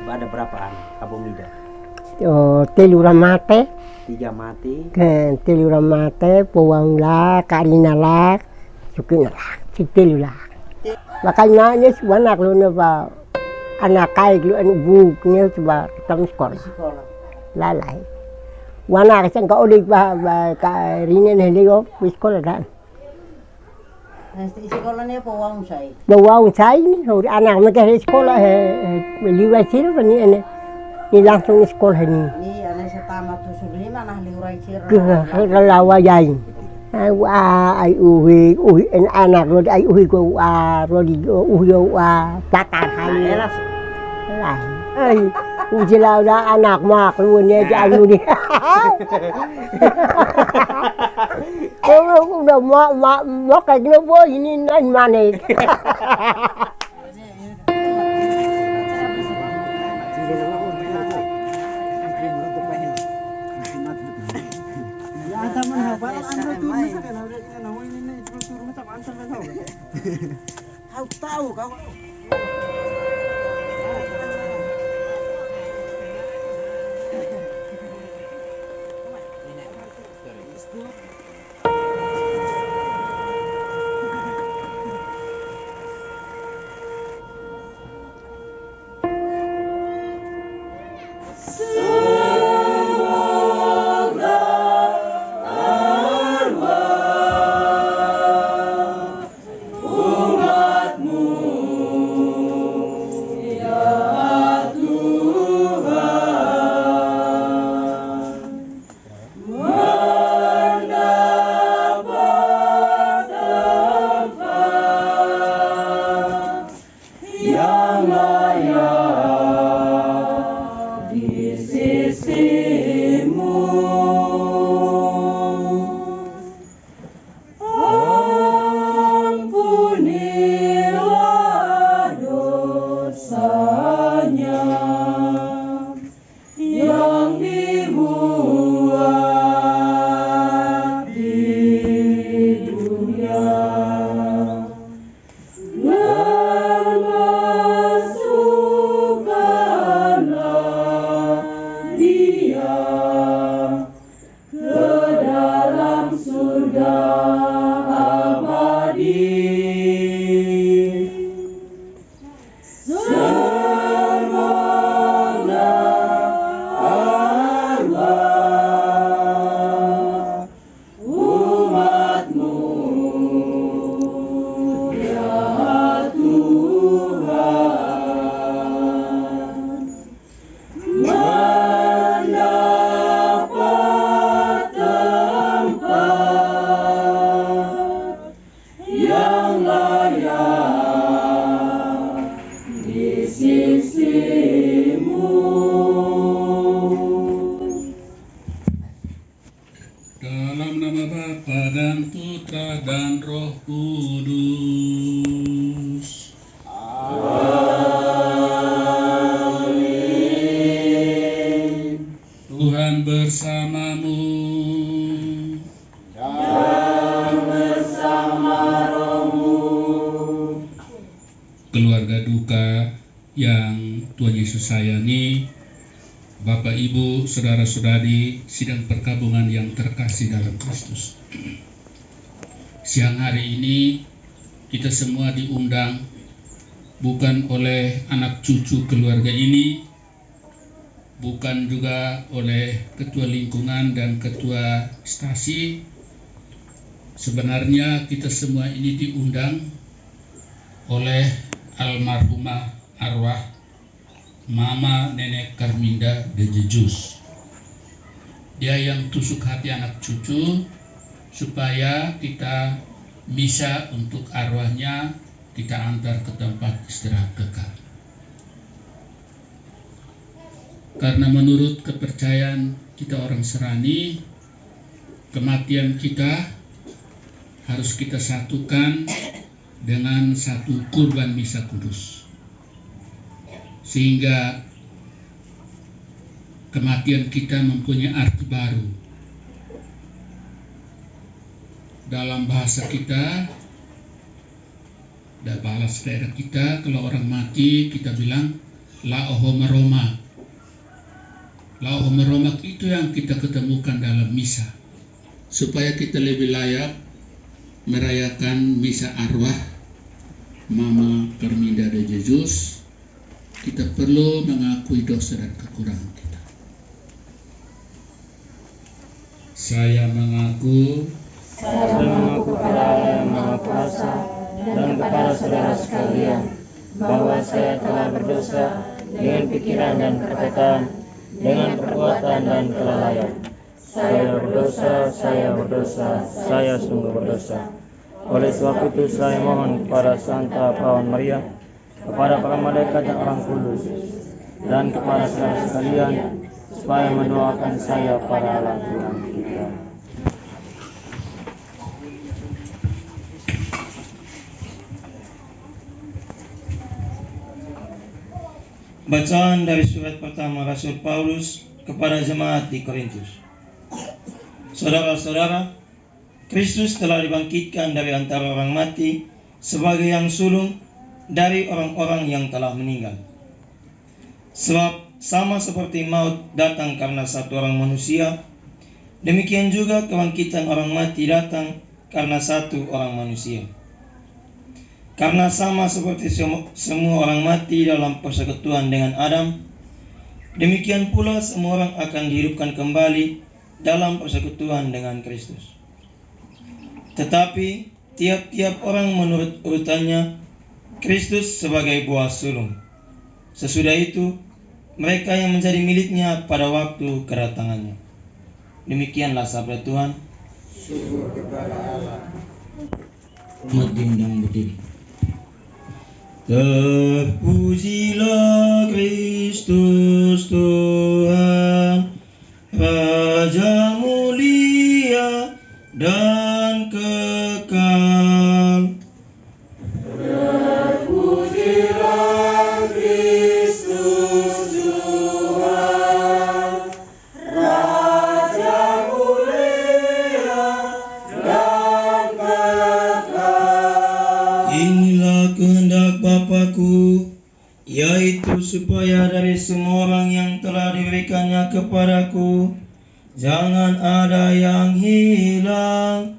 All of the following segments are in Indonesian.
Ada berapa anak Abu Mida? Telura mate, 3 mati. telura mate, puang lah, karina lah, sukin lah, si telura. Makanya ini semua anak lu napa anak kaya lu anu buknya coba kita sekolah. Lalai. Wana kasi ka ulit ba karina na ligo sekolah kan. Sekolah ni puang saya. Bawang saya ni, anak mereka sekolah liwat sini ni ini. Ni langsung sekolah ni. Ni anak saya tamat tu sebelum anak liurai sir. Kelawa jain. Ay uhi anak ro ay uhi ko ro di uhi patar hai. Lah. Ay ujilau dah anak mak lu ni anu ni. Kalau udah mak kayak gini boy ini nan mana? Tahu kau. Dalam nama Bapa dan Putra dan Roh Kudus. Amin. Tuhan bersamamu. Dan bersama rohmu. Keluarga duka yang Tuhan Yesus sayangi, Bapak, Ibu, Saudara-saudari, sidang perkabungan yang terkasih dalam Kristus. Siang hari ini kita semua diundang bukan oleh anak cucu keluarga ini, bukan juga oleh ketua lingkungan dan ketua stasi. Sebenarnya kita semua ini diundang oleh almarhumah arwah Mama Nenek Karminda de Jesus. Dia yang tusuk hati anak cucu supaya kita bisa untuk arwahnya kita antar ke tempat istirahat kekal. Karena menurut kepercayaan kita orang Serani, kematian kita harus kita satukan dengan satu kurban misa kudus. Sehingga kematian kita mempunyai arti baru. Dalam bahasa kita, dan bahasa daerah kita, kalau orang mati kita bilang Laohoma Roma. Laohoma Roma itu yang kita ketemukan dalam misa. Supaya kita lebih layak merayakan misa arwah Mama Carminda de Jesus, kita perlu mengakui dosa dan kekurangan kita. Saya mengaku kepada Allah yang Maha Kuasa dan kepada saudara sekalian bahwa saya telah berdosa dengan pikiran dan perkataan, dengan perbuatan dan kelalaian. Saya berdosa, saya sungguh berdosa. Oleh sebab itu saya mohon kepada Santa Perawan Maria, kepada para malaikat dan orang kudus, dan kepada saudara sekalian, supaya mendoakan saya pada Allah Tuhan kita. Bacaan dari surat pertama Rasul Paulus kepada jemaat di Korintus. Saudara-saudara, Kristus telah dibangkitkan dari antara orang mati sebagai yang sulung dari orang-orang yang telah meninggal. Sebab sama seperti maut datang karena satu orang manusia, demikian juga kebangkitan orang mati datang karena satu orang manusia. Karena sama seperti semua orang mati dalam persekutuan dengan Adam, demikian pula semua orang akan dihidupkan kembali dalam persekutuan dengan Kristus. Tetapi tiap-tiap orang menurut urutannya, Kristus sebagai buah sulung. Sesudah itu, mereka yang menjadi miliknya pada waktu kedatangannya. Demikianlah sabda Tuhan. Syukur kepada Allah. Mending berdiri. Terpujilah Kristus Tuhan, Raja mulia dan kekal. Terpujilah Kristus Tuhan, Raja mulia dan kekal. Inilah kehendak Bapa-Ku, yaitu supaya dari semua orang yang telah diberikannya kepadaku, jangan ada yang hilang,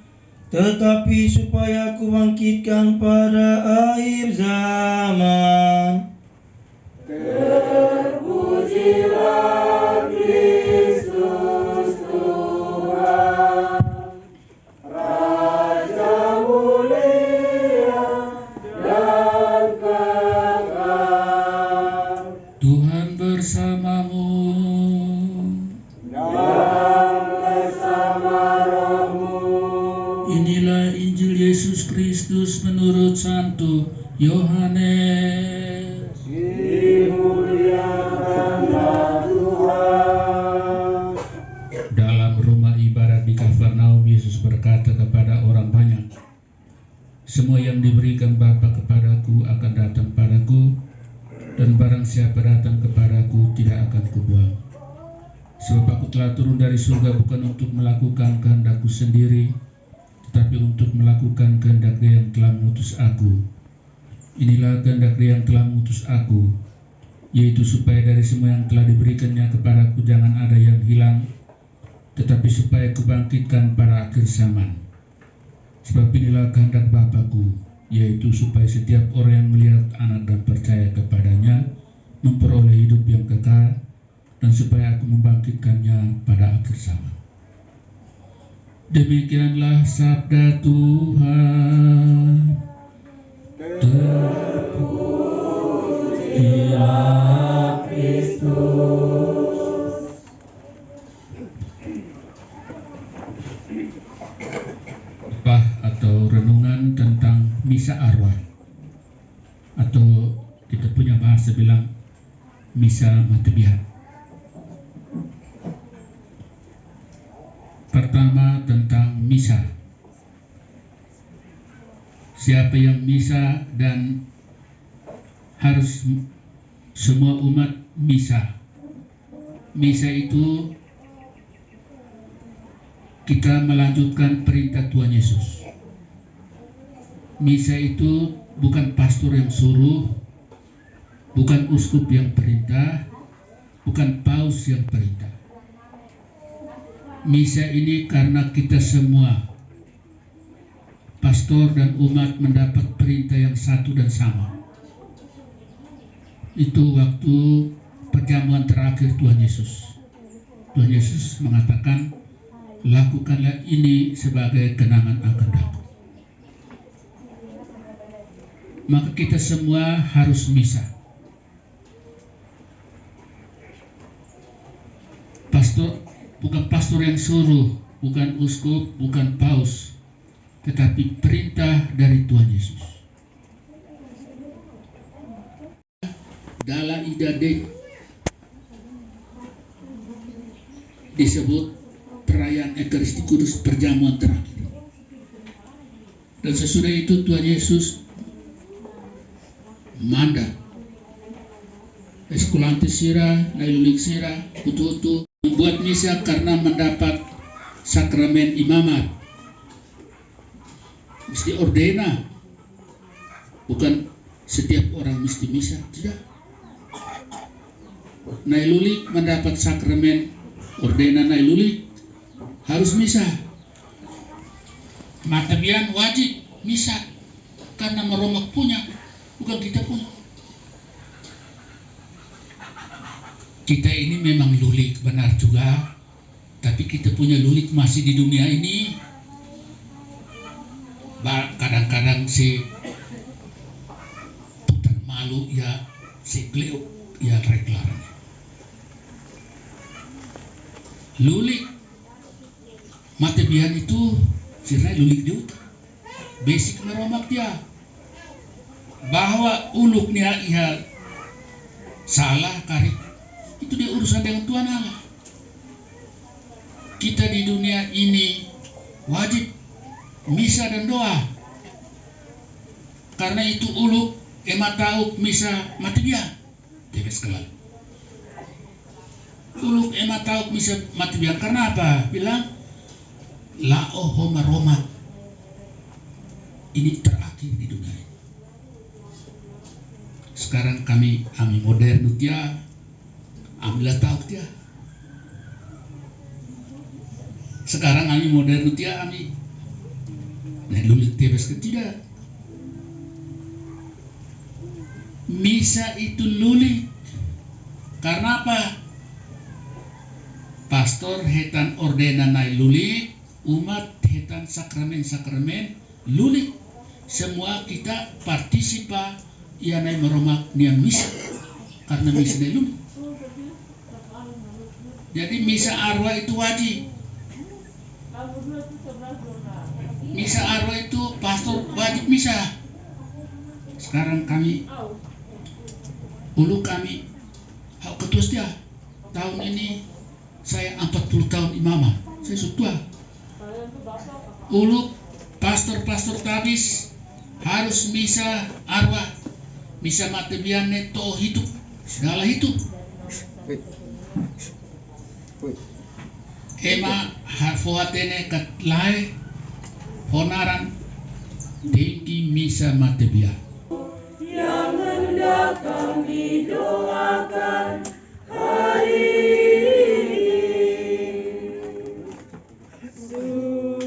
tetapi supaya Ku bangkitkan pada akhir zaman. Terpujilah Kristus Tuhan, Raja mulia dan kekal. Tuhan bersamamu. Inilah Injil Yesus Kristus menurut Santo Yohanes. Dalam rumah ibadat di Kafarnaum, Yesus berkata kepada orang banyak, "Semua yang diberikan Bapa kepadaku akan datang padaku, dan barang siapa datang kepadaku tidak akan kubuang. Sebab aku telah turun dari surga bukan untuk melakukan kehendakku sendiri, tetapi untuk melakukan kehendak Dia yang telah mengutus aku. Inilah kehendak Dia yang telah mengutus aku, yaitu supaya dari semua yang telah diberikannya kepadaku jangan ada yang hilang, tetapi supaya kubangkitkan pada akhir zaman. Sebab inilah kehendak Bapa-Ku, yaitu supaya setiap orang yang melihat Anak dan percaya kepadanya memperoleh hidup yang kekal, dan supaya aku membangkitkannya pada akhir zaman." Demikianlah sabda Tuhan. Terpujilah Kristus. Khotbah atau renungan tentang misa arwah, atau kita punya bahasa bilang misa matebiat. Pertama, tentang misa. Siapa yang misa, dan harus semua umat misa. Misa itu kita melanjutkan perintah Tuhan Yesus. Misa itu bukan pastor yang suruh, bukan uskup yang perintah, bukan paus yang perintah. Misa ini karena kita semua, pastor dan umat, mendapat perintah yang satu dan sama. Itu waktu perjamuan terakhir Tuhan Yesus. Tuhan Yesus mengatakan, lakukanlah ini sebagai kenangan akan aku. Maka kita semua harus misa. Bukan pastor yang suruh, bukan uskup, bukan paus, tetapi perintah dari Tuhan Yesus. Dalla Ida Dei disebut perayaan Ekaristi Kudus, perjamuan terakhir. Dan sesudah itu Tuhan Yesus mandat Esculantes sira, nailulik sira, utu-utu, membuat misa karena mendapat sakramen imamat. Mesti ordena, bukan setiap orang mesti misa, tidak. Nailulik mendapat sakramen ordena nailulik, harus misa. Matabian wajib misa karena meromak punya, bukan kita punya. Kita ini memang lulik, benar juga, tapi kita punya lulik masih di dunia ini. Kadang-kadang si putar malu ya, si kleo ya reglarnya. Lulik Matabian itu sirna lulik dia, basic meromak dia, bahwa uluknya ia salah karib, itu dia urusan dengan Tuhan Allah. Kita di dunia ini wajib misa dan doa, karena itu uluk ematauk misa matabian tebes kelal. Uluk ematauk misa matabian karena apa? Bilang lao homa Roma, ini terakhir di dunia ini. Sekarang kami modern dia, ambillah tahu dia. Sekarang kami modern dia, kami nah lulik tebes ketidak. Misa itu lulik karena apa? Pastor hetan ordena nai lulik, umat hetan sakramen lulik. Semua kita partisipa ia nai meromak nia misa karena misa nai lulik. Jadi misa arwah itu wajib. Misa arwah itu pastor wajib misa. Sekarang kami ulu kami ketua dia tahun ini saya 40 tahun imamah, saya sudah tua. Ulu pastor tabis harus misa arwah, misa matabian neto hidup, segala hidup. Ema harfoatene katlai honaran tinggi misa matabian. Yang hendak kami doakan hari ini,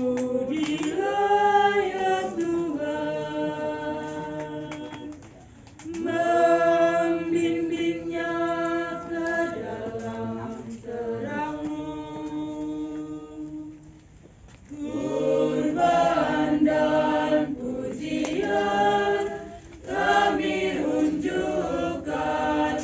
sudilah ya Tuhan, membimbingnya ke dalam terang-Mu. Kurban dan pujian kami unjukkan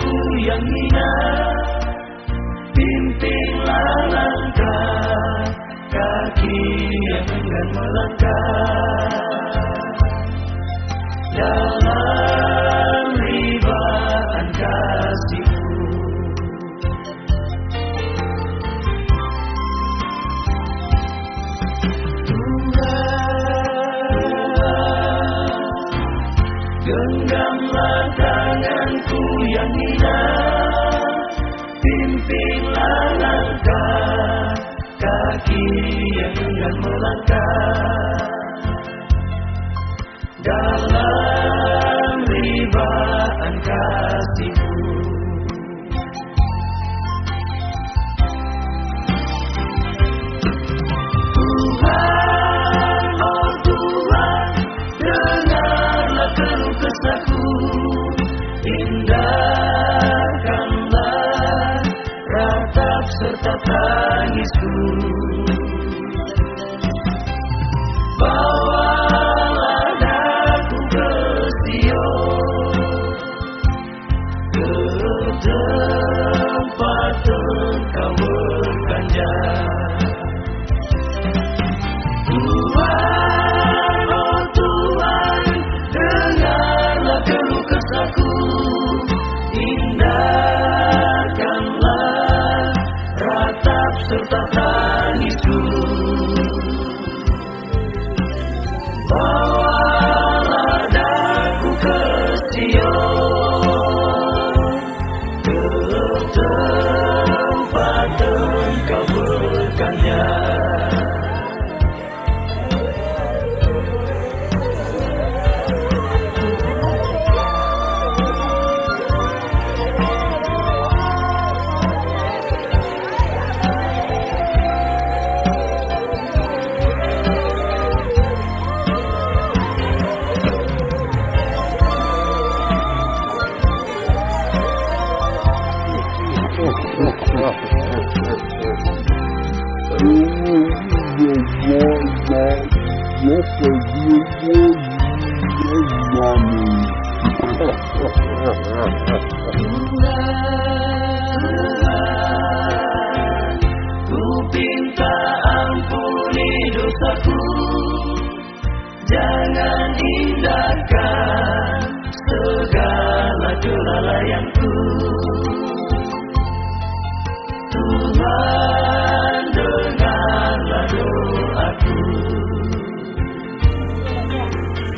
tanganku yang hina, bimbinglah langkah kaki yang enggan melangkah dalam ribaan kasih-Mu. Genggamlah tanganku yang hina, bimbinglah langkah kaki yang enggan melangkah dalam ribaan kasih-Mu. Tuhan, oh Tuhan, dengarlah keluh kesahku, indahkanlah ratap serta tangisku. Bawalah aku ke Sion, ke tempat Engkau berkanjang. Tuhan, oh Tuhan, dengarlah keluh kesahku, indahkanlah ratap serta tangisku. Bawalah aku ke Sion, ke tempat Engkau berkanjang. Ku pinta ampuni dosaku, jangan indahkan segala kelalaianku. Tuhan, dengarlah doaku.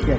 Ya.